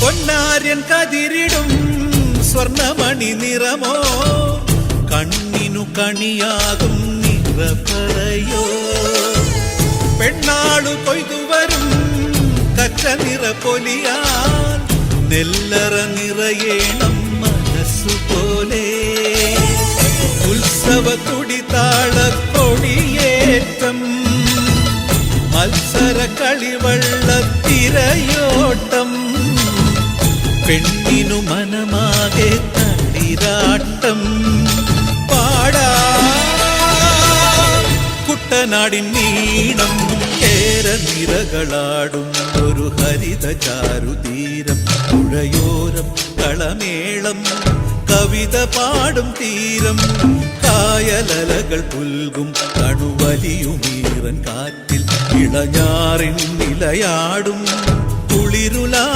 പൊന്നാര്യൻ കതിരിടും സ്വർണമണി നിറമോ കണ്ണിനു കണിയാകും നിറപറയോ പെണ്ണാളു കൊയ്തുവരും കച്ച നിറ പൊലിയാൽ നെല്ലറ നിറയേണം മനസ്സുപോലെ ഉത്സവ തുടിതാളക്കൊടിയേറ്റം മത്സര കളിവള്ളത്തിരയോട്ടം പെണ്ണിനു മനമാകെ തളിരാട്ടം പാടാ കുട്ടനാടിൻ നീണം കേരനിരകളാടും ഒരു ഹരിത ചാരുതീരം പുഴയോരം കളമേളം കവിത പാടും തീരം കായലലകൾ പുൽകും കണുവലിയുമീറൻ കാറ്റിൽ ഇളഞ്ഞാറിൻ നിലയാടും കുളിരുലാ